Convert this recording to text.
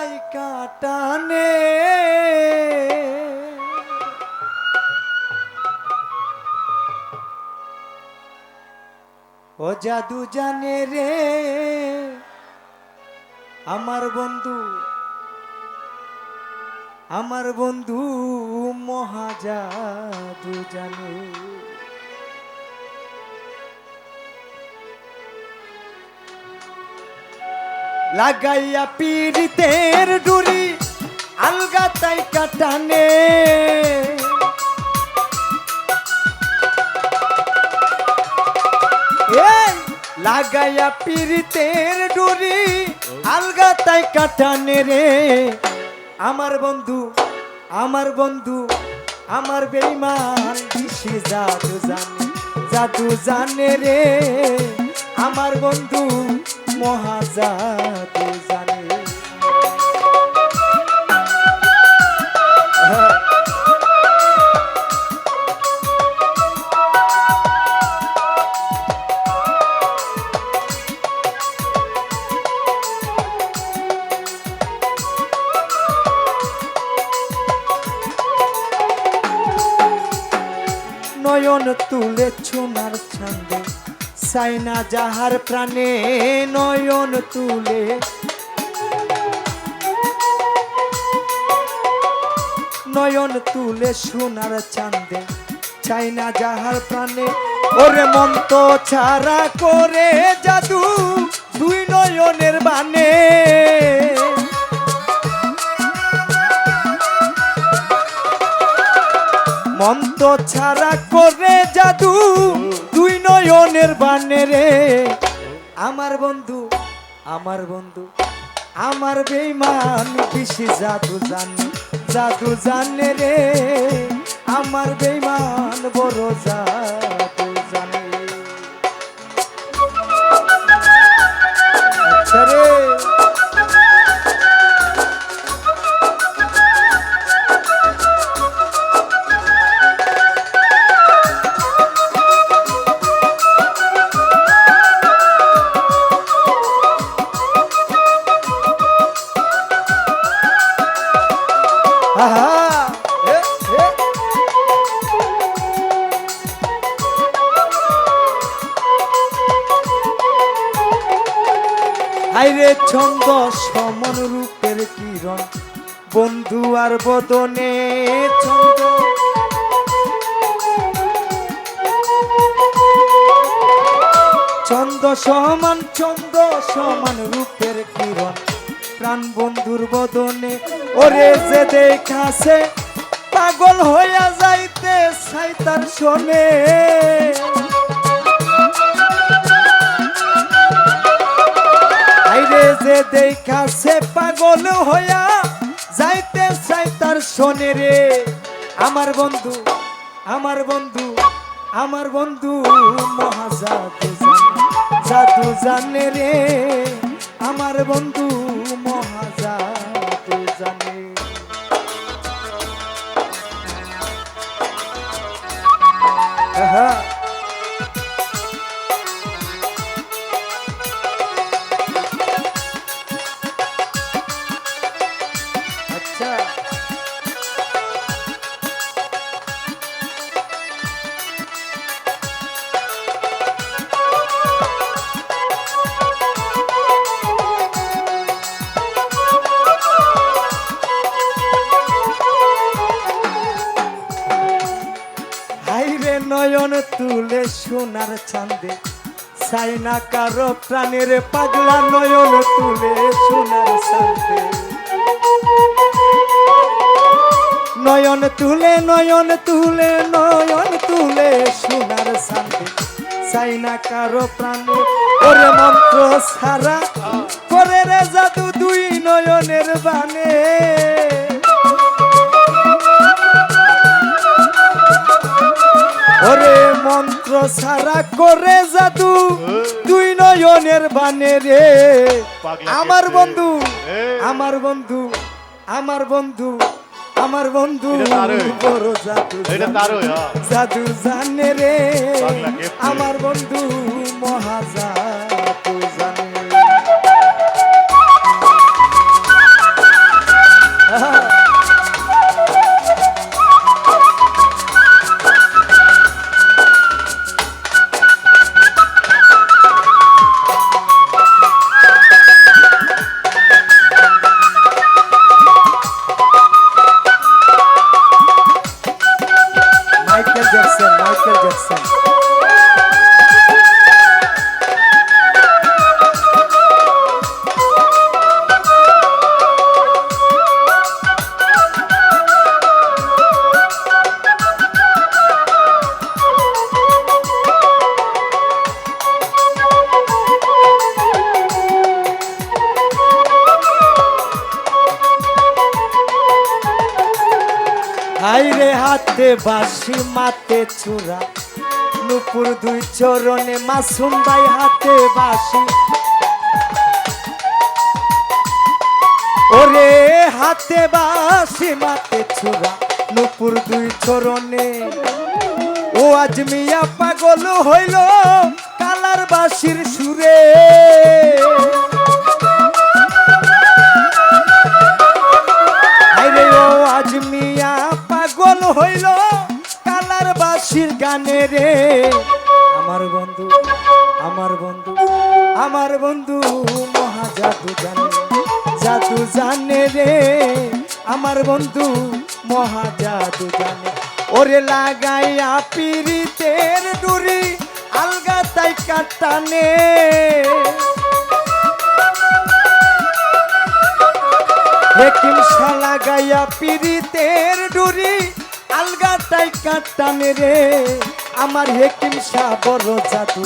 তাই কাটানে ও জাদু জানে রে আমার বন্ধু মহাজাদু জানে লাগাইয়া পীড়িতের ডুরি আলগা তাই কাটানে লাগাইয়া পীড়িতের ডুরি আলগা তাই কাটানে রে আমার বন্ধু আমার বেঈমান দিশে জাদু জানে রে আমার বন্ধু মহাজাদু জানে নয়ন তুলে সোনার ছন্দে সাইনা যাহার প্রাণে নয়ন তুলে সোনার চাঁদে চাইনা যাহার প্রাণে ওরে মন তো ছাড়া করে জাদু দুই নয়নের বানে মন তো ছাড়া করে জাদু দুই নয়নের বানে রে আমার বন্ধু আমার বেঈমান বেশি জাদু জানে রে আমার বেঈমান বড় জাদু জানে আচ্ছা রে আইরে ছন্দ সমন রূপের কিরণ বন্ধু আর বদনে ছন্দ সমান রূপের কিরণ প্রাণ বন্ধুর বদনে ওরে যে দেখাছে পাগল হইয়া যাইতে সাইতার শোনে আইরে যে দেখাছে পাগল হইয়া যাইতে সাইতার শোনে রে আমার বন্ধু মহাজাদু জানে রে আমার বন্ধু মহাজাদু জানে আচ্ছা নয়ন তুলে সোনার চাঁদে সাইনা কারো প্রাণের পাগলা নয়ন তুলে সোনার চাঁদে নয়ন তুলে সোনার চাঁদে সাইনা কারো প্রাণে ওরে মন্ত্র ছাড়া করে রে জাদু দুই নয়নের বানে ওরে মন্ত্র ছাড়া করে জাদু দুই নয়নের বানে রে আমার বন্ধু বড় জাদু জানে রে আমার বন্ধু মহাজাদু জানে জ্যাকসন, মাইকেল জ্যাকসন। হাইরে হাতে বাঁশি মাতে চূড়া, নুপুর দুই চরণে মাসুম ভাই হাতে বাঁশি। ওরে হাতে বাঁশি মাতে চূড়া, নুপুর দুই চরণে। ও আজ মিয়া পাগল হইল কালার বাঁশির সুরে। আজ মিয়া পাগল হইল কালার বাঁশির গানে রে। আমার বন্ধু, আমার বন্ধু, আমার বন্ধু মহা জাদু জানে, জাদু জানে রে। আমার বন্ধু মহা জাদু জানে। ওরে লাগাইয়া পিরিতের ডুরি আলগা তাই কাটানে। হেকিম শালা গাইয়া পিরিতের ডুরি আলগা তাই কাটানে রে। আমার হেকিম শাহ বড় জাদু।